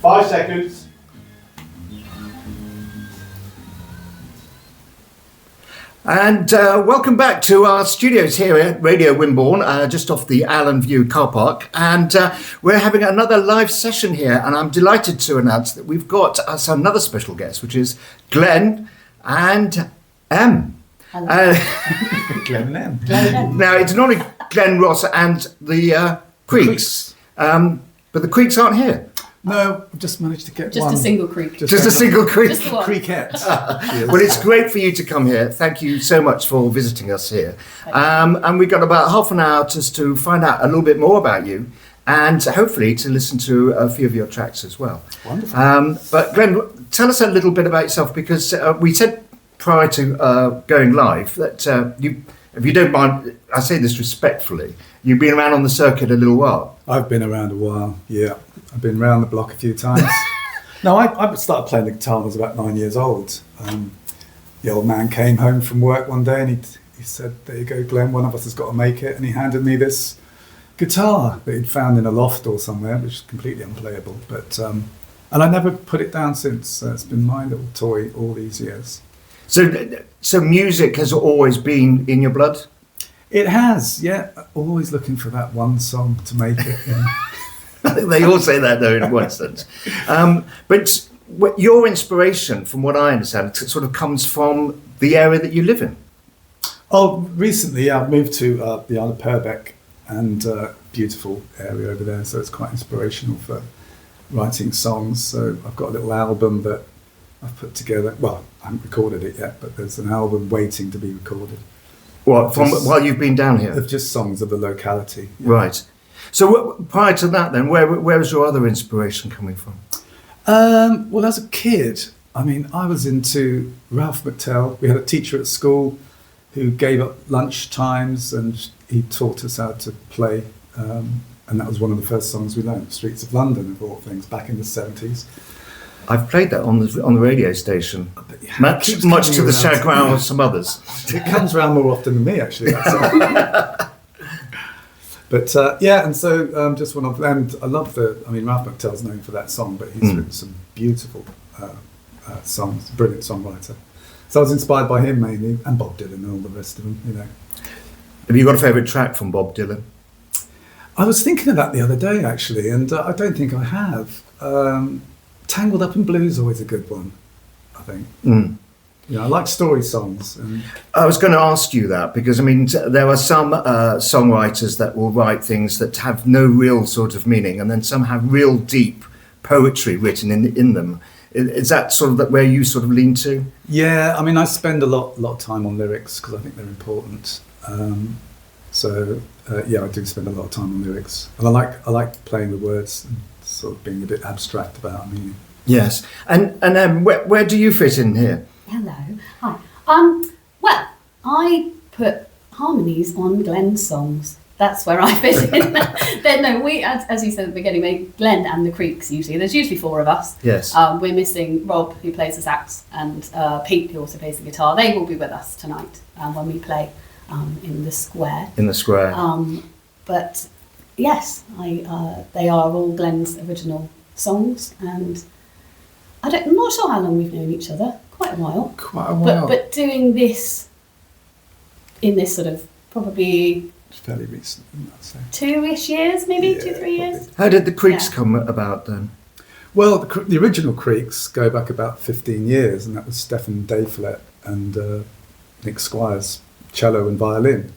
5 seconds. And welcome back to our studios here at Radio Wimborne, just off the Allen View car park. And we're having another live session here. And I'm delighted to announce that we've got us another special guest, which is Glenn and Em. Glenn and Em. Now, it's not only Glenn Ross and the Creeks, but the Creeks aren't here. No, I've just managed to get one. Just a single creek. Just a single creek. Just the one. Creekette. Well, it's great for you to come here. Thank you so much for visiting us here. And we've got about half an hour just to find out a little bit more about you and hopefully to listen to a few of your tracks as well. Wonderful. But Glenn, tell us a little bit about yourself, because we said prior to going live that you, if you don't mind, I say this respectfully, you've been around on the circuit a little while. I've been around a while, yeah. I've been around the block a few times. No, I started playing the guitar when I was about 9 years old. The old man came home from work one day and he said, "There you go, Glenn, one of us has got to make it." And he handed me this guitar that he'd found in a loft or somewhere, which is completely unplayable. But and I never put it down since. It's been my little toy all these years. So music has always been in your blood? It has, yeah. Always looking for that one song to make it. Yeah. They all say that, though, in one sense. But your inspiration, from what I understand, it sort of comes from the area that you live in. Oh, recently I've moved to the Isle of Purbeck, and beautiful area over there, so it's quite inspirational for writing songs. So I've got a little album that I've put together. Well, I haven't recorded it yet, but there's an album waiting to be recorded. What, from while you've been down here? Of just songs of the locality. Yeah. Right. So prior to that then, where was your other inspiration coming from? Well, as a kid, I mean, I was into Ralph McTell. We had a teacher at school who gave up lunch times and he taught us how to play. And that was one of the first songs we learned, Streets of London, of all things, back in the 70s. I've played that on the radio station, much to the chagrin of some others. It comes around more often than me, actually. That's But yeah, and so just one of, and I love Ralph McTell's known for that song, but he's written some beautiful songs, brilliant songwriter. So I was inspired by him mainly, and Bob Dylan and all the rest of them, you know. Have you got a favourite track from Bob Dylan? I was thinking of that the other day, actually, and I don't think I have. Tangled Up in Blue is always a good one, I think. Mm. Yeah, I like story songs. I was going to ask you that because, I mean, there are some songwriters that will write things that have no real sort of meaning, and then some have real deep poetry written in them. Is that sort of where you sort of lean to? Yeah, I mean, I spend a lot of time on lyrics because I think they're important. Yeah, I do spend a lot of time on lyrics, and I like playing the words and sort of being a bit abstract about meaning. Yes, and where do you fit in here? Hello, hi. Well, I put harmonies on Glenn's songs. That's where I fit in. Then no, we, as you said at the beginning, Glenn and the Creeks usually. There's usually four of us. Yes. We're missing Rob, who plays the sax, and Pete, who also plays the guitar. They will be with us tonight when we play in the square. In the square. But yes, they are all Glenn's original songs, and I'm not sure how long we've known each other. Quite a while. But doing this in this sort of probably fairly recent, I'd say. 2-ish years, maybe, yeah, 2-3 years. How did the Creeks come about then? Well, the original Creeks go back about 15 years, and that was Stephen Dayflett and Nick Squires, cello and violin.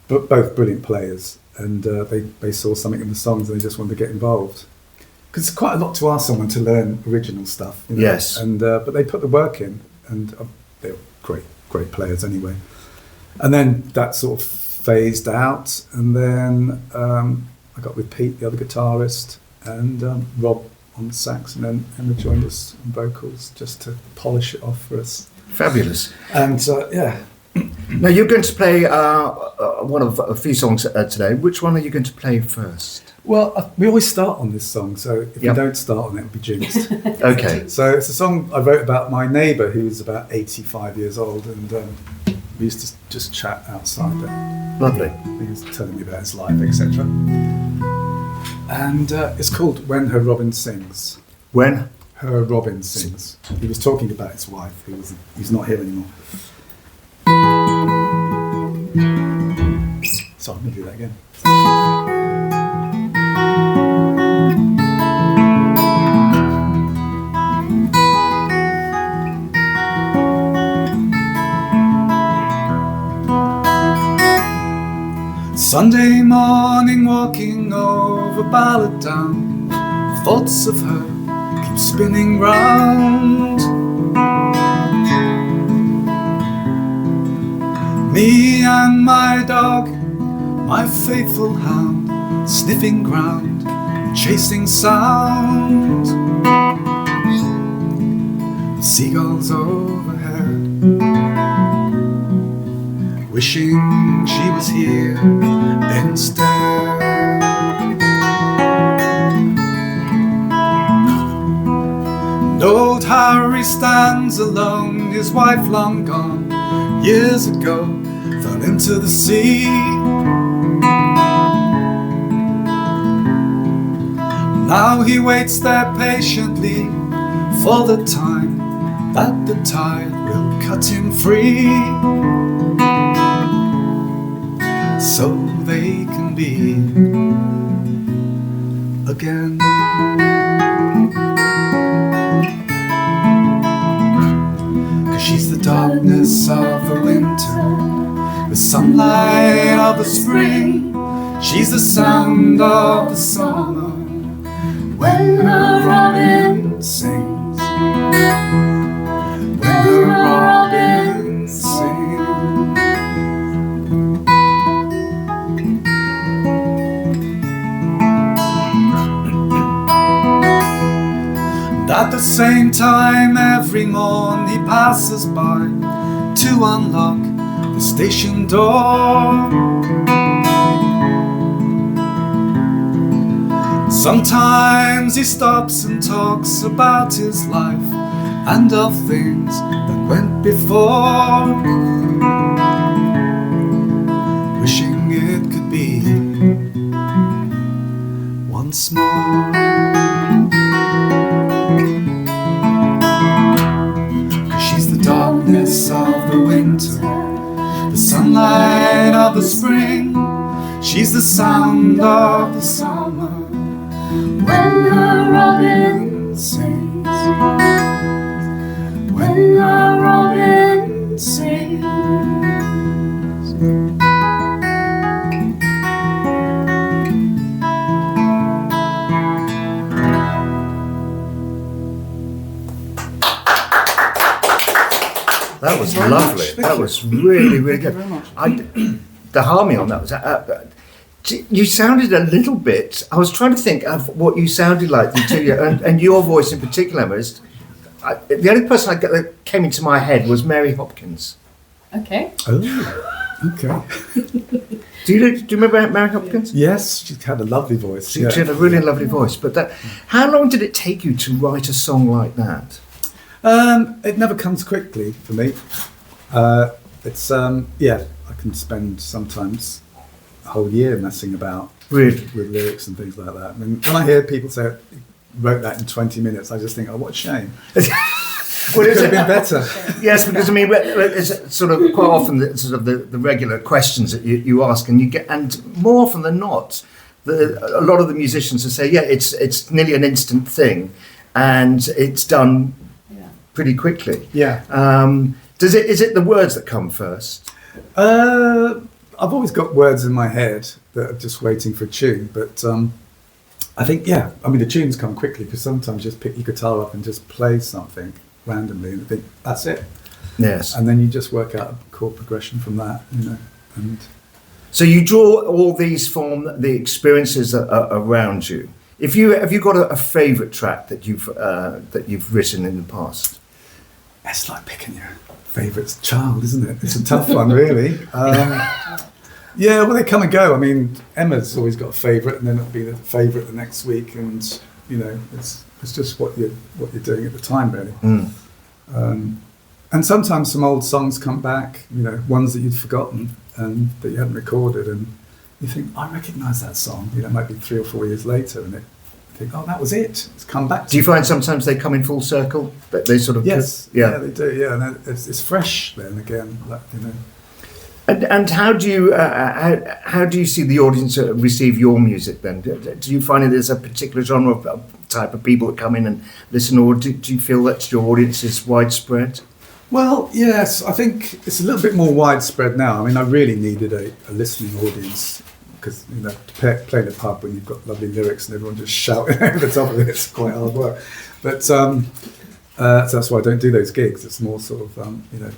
But both brilliant players, and they saw something in the songs and they just wanted to get involved. Because it's quite a lot to ask someone to learn original stuff. You know? Yes. And but they put the work in, and they're great players anyway. And then that sort of phased out, and then I got with Pete, the other guitarist, and Rob on sax, and then Emma joined us on vocals just to polish it off for us. Fabulous. And yeah. Now you're going to play one of a few songs today. Which one are you going to play first? Well, we always start on this song, so if we don't start on it, it'll be jinxed. Okay. So it's a song I wrote about my neighbour who's about 85 years old, and we used to just chat outside there. Lovely. He was telling me about his life, etc. And it's called When Her Robin Sings. When Her Robin Sings. He was talking about his wife, he's not here anymore. So I'm going to do that again. Sunday morning, walking over Ballad Down, thoughts of her keep spinning round. Me and my dog, my faithful hound, sniffing ground, chasing sound. Seagulls overhead, wishing she was here instead. And old Harry stands alone, his wife long gone, years ago, fell into the sea. Now he waits there patiently for the time that the tide will cut him free, so they can be again. 'Cause she's the darkness of the winter, the sunlight of the spring. She's the sound of the summer when her robin sings. When her robin sings. At the same time every morn he passes by to unlock the station door. Sometimes he stops and talks about his life and of things that went before, wishing it could be once more. Darkness of the winter, the sunlight of the spring. She's the sound of the summer when her robin sings. When her robin sings. That was lovely. That was really, really good. The harmony on that was. You sounded a little bit. I was trying to think of what you sounded like, and your voice in particular, Emma. The only person that came into my head was Mary Hopkins. Okay. Oh, okay. Do you remember Mary Hopkins? Yes, she had a lovely voice. She had a really lovely voice. But how long did it take you to write a song like that? It never comes quickly for me. It's I can spend sometimes a whole year messing about with lyrics and things like that. I mean, when I hear people say he wrote that in 20 minutes, I just think, oh, what a shame. Well, it could have been better. Yes, because I mean, it's sort of quite often the regular questions that you ask, and you get, and more often than not, a lot of the musicians will say, yeah, it's nearly an instant thing, and it's done pretty quickly. Yeah. Is it the words that come first? I've always got words in my head that are just waiting for a tune, but I think, the tunes come quickly because sometimes you just pick your guitar up and just play something randomly and think, that's it. Yes. And then you just work out a chord progression from that, And so you draw all these from the experiences that are around you. Have you got a favourite track that you've written in the past? It's like picking your favourite child, isn't it? It's a tough one, really. They come and go. I mean, Emma's always got a favourite, and then it'll be the favourite the next week, and it's just what you're doing at the time, really. And sometimes some old songs come back, ones that you'd forgotten and that you hadn't recorded, and you think, I recognise that song. You know, it might be 3 or 4 years later, and you think, oh, that was it. It's come back. Do you find sometimes they come in full circle? That they sort of yes, yeah, they do. Yeah, and it's fresh then again. Like, you know. And how do you see the audience receive your music then? Do you find there's a particular genre of type of people that come in and listen, or do you feel that your audience is widespread? Well, yes, I think it's a little bit more widespread now. I mean, I really needed a listening audience because, you know, to play in a pub when you've got lovely lyrics and everyone just shouting over the top of it, it's quite hard work. But so that's why I don't do those gigs. It's more sort of, you know,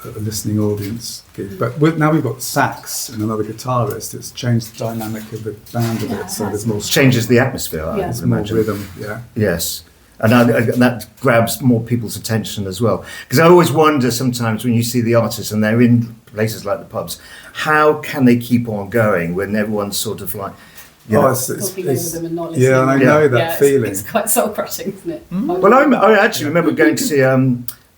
a listening audience gig. But now we've got sax and another guitarist. It's changed the dynamic of the band a bit. So there's more. Changes the atmosphere. Yeah. I There's would more imagine. rhythm. Yeah. Yes. And that grabs more people's attention as well. Because I always wonder sometimes when you see the artists and they're in places like the pubs, how can they keep on going when everyone's sort of like, you know, talking over them and not listening. Yeah, and I know that feeling. It's quite soul-crushing, isn't it? Well, I actually remember going to see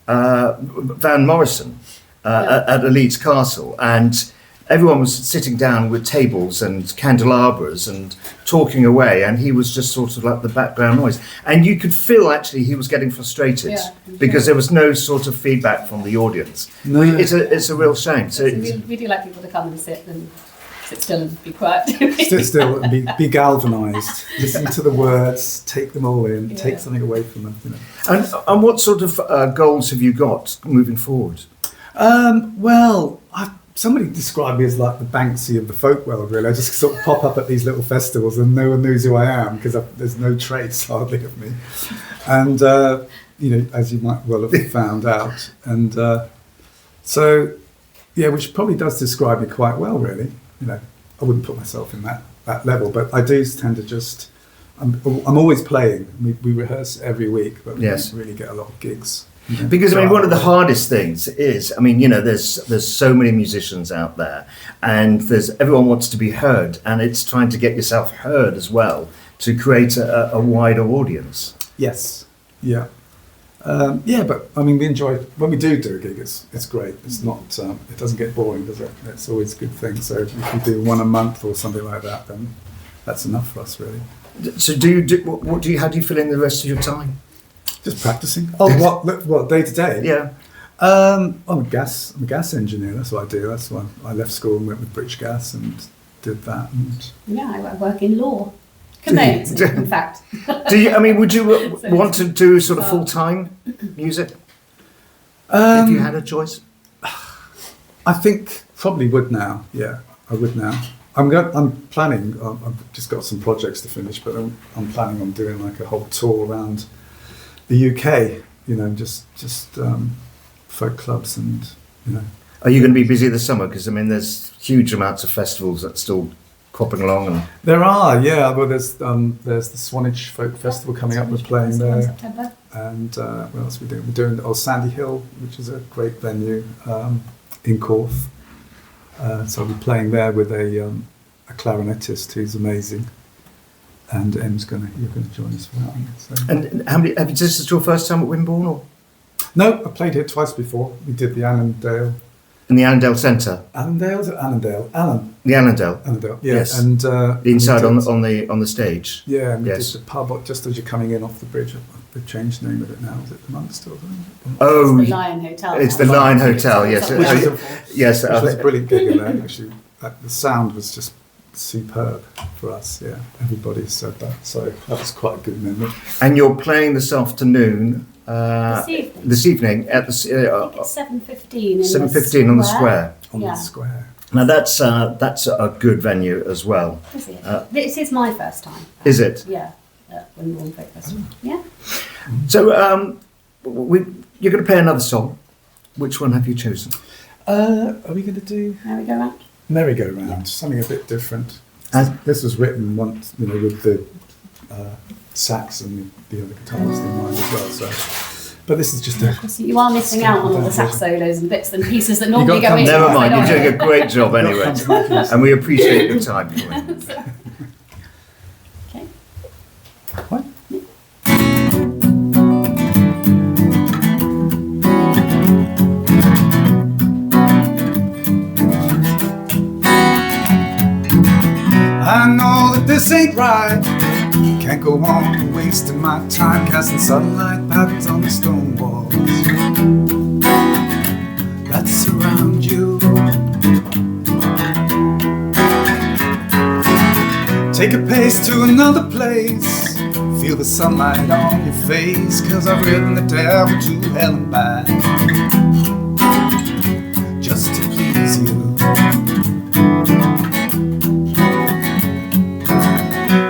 Van Morrison at Leeds Castle, and everyone was sitting down with tables and candelabras and talking away, and he was just sort of like the background noise. And you could feel actually he was getting frustrated because there was no sort of feedback from the audience. No. It's a real shame. So we do like people to come and sit still and be quiet. Sit still and be galvanised. Listen to the words, take them all in, take something away from them. You know. And what sort of goals have you got moving forward? Well, somebody described me as like the Banksy of the folk world, really. I just sort of pop up at these little festivals and no one knows who I am because there's no trace hardly of me. And, you know, as you might well have found out. And so, yeah, which probably does describe me quite well, really. You know, I wouldn't put myself in that level, but I do tend to just, I'm always playing. We rehearse every week, but we don't really get a lot of gigs. You know, because I mean, one of the hardest things is, I mean, you know, there's so many musicians out there, and everyone wants to be heard, and it's trying to get yourself heard as well to create a wider audience. Yes, yeah, yeah. But I mean, we enjoy when we do a gig. It's great. It's not. It doesn't get boring, does it? It's always a good thing. So if we do one a month or something like that, then that's enough for us, really. So how do you fill in the rest of your time? Just practicing. Oh, what day to day? Yeah. I'm a gas engineer. That's what I do. That's why I left school and went with British Gas and did that. And I work in law, conveyancing, in fact. Do you? I mean, would you want to do sort of full time music if you had a choice? I think probably would now. Yeah, I would now. I'm planning. I've just got some projects to finish, but I'm planning on doing like a whole tour around the UK, you know, just folk clubs and, you know. Are you going to be busy this summer? Because I mean, there's huge amounts of festivals that's still cropping along. And there are, yeah. Well, there's the Swanage Folk Festival coming up. We're playing there. September. And what else are we doing? We're doing Sandy Hill, which is a great venue in Corfe. So I'll be playing there with a clarinetist who's amazing. And you're going to join us for that. So. And how many? This is your first time at Wimborne, or? No, I played here twice before. We did the Annandale. In the Annandale Centre. Annandale? Allen. The Annandale. Annandale. Yeah. Yes. And the inside on the stage. Yeah. And we yes. did the pub just as you're coming in off the bridge. They've changed the name of it now. Is it the Monk still? Oh, it's the Lion Hotel. It's the Lion Hotel. Yes. Yes. It was a brilliant gig in there. Actually, the sound was just superb for us. Yeah, everybody said that, so that was quite a good memory. And you're playing this afternoon, this evening at the 7:15. 7:15 on the square. On the square. Now that's a good venue as well. Is it? This is my first time. Is it? Yeah, at Wimborne Folk Festival. Yeah. So you're going to play another song. Which one have you chosen? Are we going to do Merry-Go-Round? Merry-Go-Round, something a bit different. This was written once, you know, with the sax and the other guitars in mind as well. So, but this is just a. So you are missing out on all the sax solos and bits and pieces that normally go in. Never mind, you're doing a great job anyway, and we appreciate your time. Okay. What? ain't right. Can't go on wasting my time casting sunlight patterns on the stone walls that surround you. Take a pace to another place. Feel the sunlight on your face, 'cause I've ridden the devil to hell and back just to please you.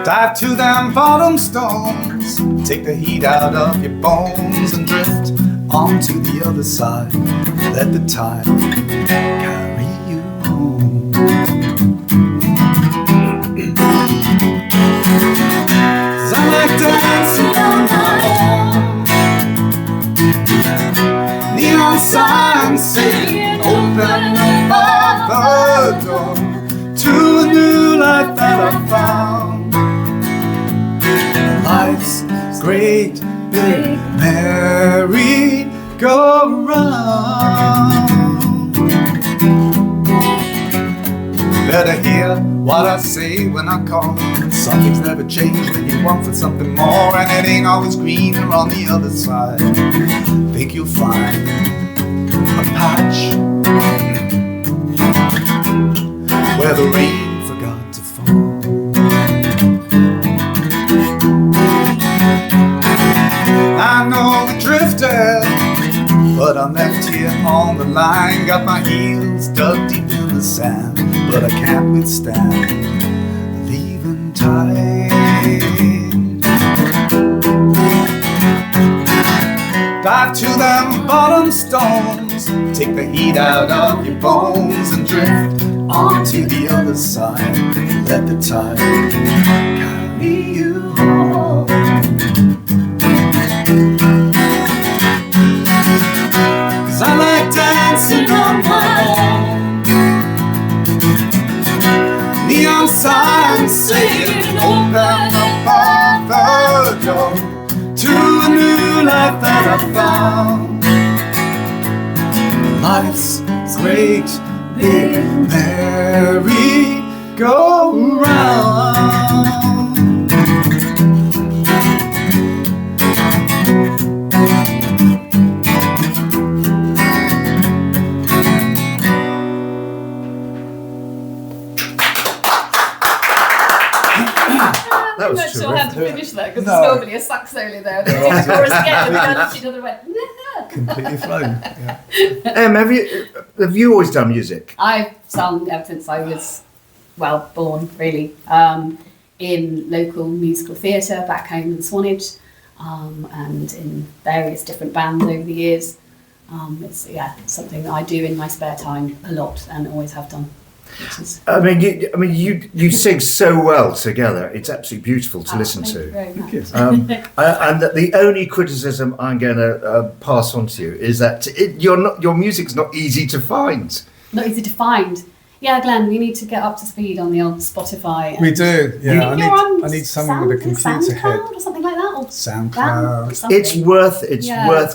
Dive to them bottom stones, take the heat out of your bones and drift onto the other side. Let the tide carry you home. 'Cause I like dancing on my own. Neon signs saying open up the door to a new life that I found. Life's great big merry go round. Better hear what I say when I call. Some things never change when you want for something more, and it ain't always greener on the other side. Think you'll find a patch where the rain forgot to fall. I know we drifted, but I'm left here on the line. Got my heels dug deep in the sand, but I can't withstand leaving time. Dive to them bottom stones, take the heat out of your bones and drift onto the other side. Let the tide carry you home. 'Cause I like dancing on my own. Neon signs saying open up the door to a new life that I found. Life's great big merry go round. I'm not sure how to finish that, because there's normally a sax solo there. The chorus again, and each other went. Completely flown. Yeah. Have you always done music? I've sung ever since I was, born really, in local musical theatre back home in Swanage, and in various different bands over the years. It's something that I do in my spare time a lot and always have done. You sing so well together. It's absolutely beautiful to listen to. And the only criticism I'm going to pass on to you is that your music's not easy to find. Not easy to find. Yeah, Glenn, we need to get up to speed on the old Spotify. We do. Yeah, I need someone with a computer head or something like that. Or SoundCloud. It's worth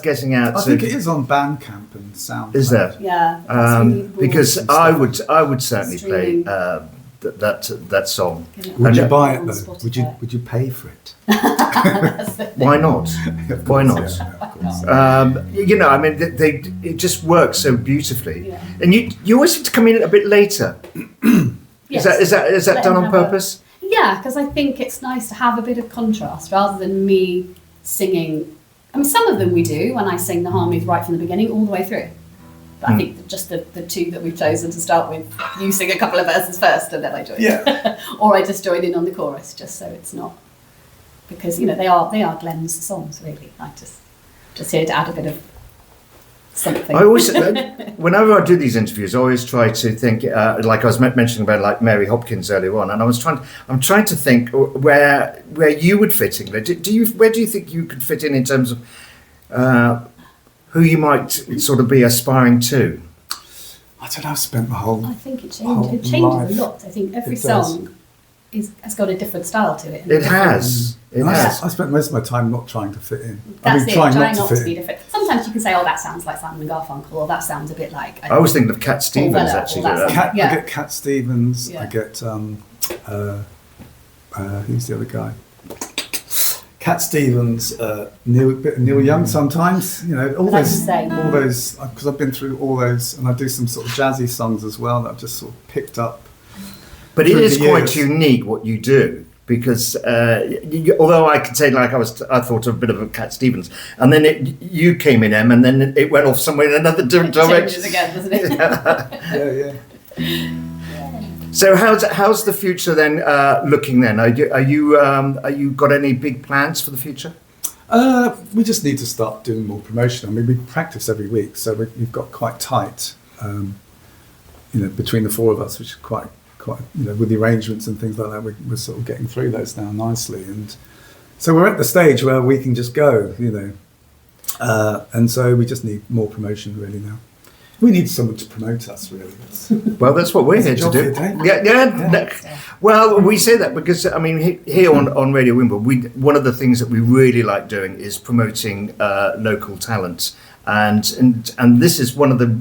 getting out. I think it is on Bandcamp and SoundCloud. Is there? Yeah. Because I would certainly play that song. Would you buy it though? Would you pay for it? Why not? Why not? Yeah, it just works so beautifully. Yeah. And you always have to come in a bit later. Yes. Is that done on purpose? Yeah, because I think it's nice to have a bit of contrast rather than me singing. I mean, some of them we do when I sing the harmonies right from the beginning all the way through. But I think just the two that we've chosen to start with, you sing a couple of verses first and then I join. Yeah. Or I just join in on the chorus, just so it's not, because they are Glenn's songs really. I just here to add a bit of something. I always, whenever I do these interviews, I always try to think, like I was mentioning about like Mary Hopkins earlier on, and I'm trying to think where you would fit in. Where do you think you could fit in terms of who you might sort of be aspiring to? I don't know. I've spent my whole. I think it changes. It changes a lot. I think every song has got a different style to it. It has. I spent most of my time not trying to fit in. That's trying not to be different. Sometimes you can say, "Oh, that sounds like Simon and Garfunkel," or "That sounds a bit like." I was thinking of Cat Stevens actually. I get Cat Stevens. Yeah. I get Who's the other guy? Cat Stevens, Neil Young sometimes, all those, because I've been through all those, and I do some sort of jazzy songs as well that I've just sort of picked up. But it is quite unique what you do, because although I could say I thought of a bit of a Cat Stevens, and then you came in, Em, and then it went off somewhere in another different direction. Changes again, doesn't it? Yeah. So how's the future then looking then? Are you got any big plans for the future? We just need to start doing more promotion. I mean, we practice every week, so we've got quite tight, between the four of us, which is quite, with the arrangements and things like that. We're sort of getting through those now nicely, and so we're at the stage where we can just go, and so we just need more promotion really now. We need someone to promote us, really. Well, that's what we're here to do. Yeah. Well, we say that because, I mean, here on Radio Wimborne, one of the things that we really like doing is promoting local talent. And this is one of the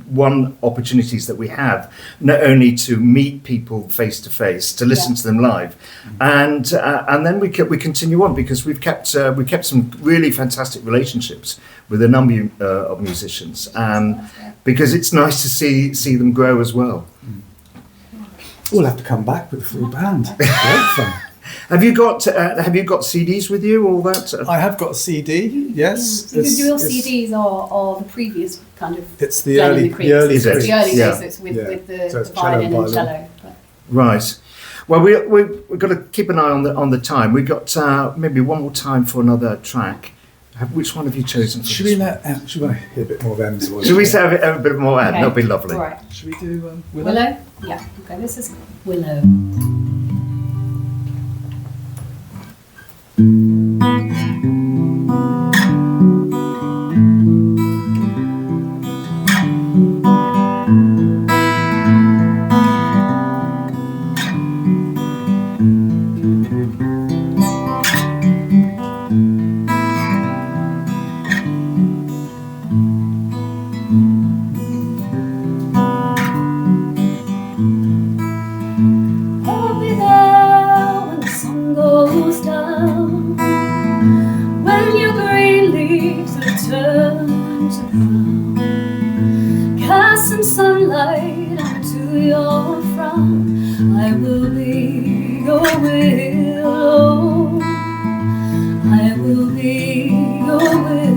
opportunities that we have, not only to meet people face to face, to listen to them live, and then we continue on, because we kept some really fantastic relationships with a number of musicians, because it's nice to see them grow as well. We'll have to come back with a full band. Great fun. Have you got CDs with you? All that? I have got a CD. Yes. Your CDs are the previous kind of. It's the early days. days. The early days. So it's with the violin and cello. Right. Well, we've got to keep an eye on the time. We've got maybe one more time for another track. Which one have you chosen? Should we hear a bit more of Em's voice? Should we have a bit more Em? Okay. That'll be lovely. All right. Should we do Willow? Willow? Yeah. Okay. This is Willow. I'll be there when the sun goes down, when your green leaves return to brown. Cast some sunlight onto your frown. I will be your willow. I will be your willow.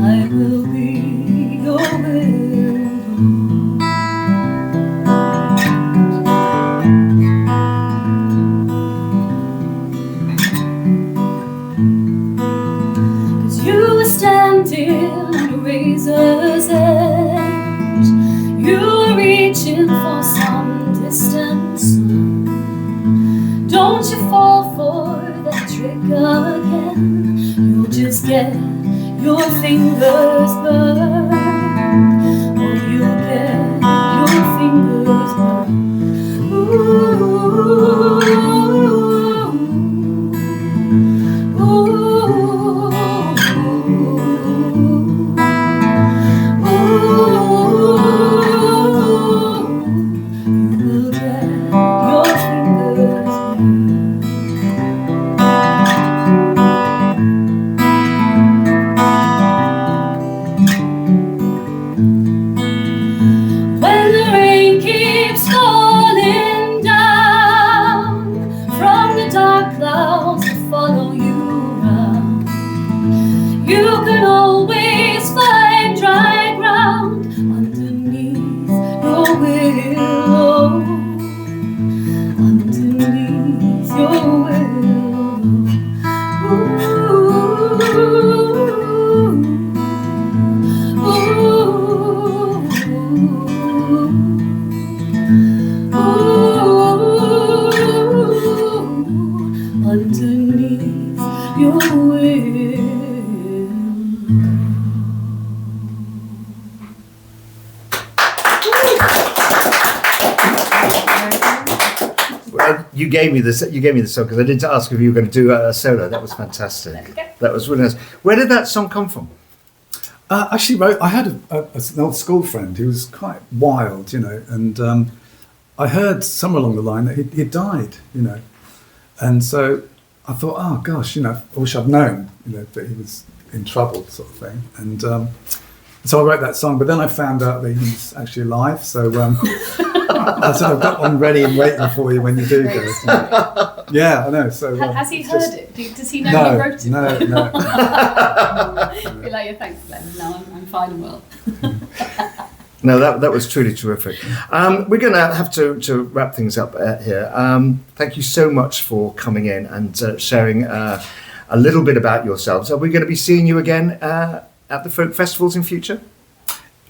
I will be your Cause you were standing on a razor's edge. You were reaching for some distant sun. Don't you fall for that trick again. You'll just get your fingers burned. Or you'll get your fingers burned. you gave me this. You gave me the song because I did ask if you were going to do a solo. That was fantastic. There we go. That was really nice. Where did that song come from? Actually, I had an old school friend who was quite wild, and I heard somewhere along the line that he died, and so I thought, oh gosh, I wish I'd known, that he was in trouble, sort of thing, and so I wrote that song. But then I found out that he's actually alive, so I said I've got one ready and waiting for you when you do go. Yeah, I know. So has he heard it? Does he know you wrote it? No. Be like, yeah, thanks, Glenn. No, I'm fine and well. No, that was truly terrific. We're going to have to wrap things up here. Thank you so much for coming in and sharing a little bit about yourselves. Are we going to be seeing you again at the folk festivals in future?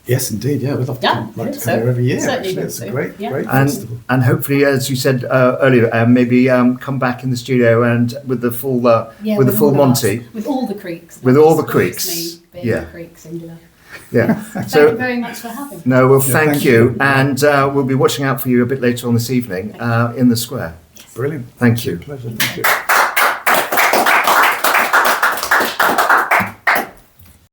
Yes, indeed. Yeah, we'd love to come here every year. Certainly Actually, it's a great and festival. And hopefully, as you said earlier, maybe come back in the studio and with the full with the full Monty, with all the creeks, with all the creeks. Being the creek singular. Yeah. Thank you very much for having me. No, well, thank you, and we'll be watching out for you a bit later on this evening in the square. Yes. Brilliant. Thank you. Pleasure. Thank you.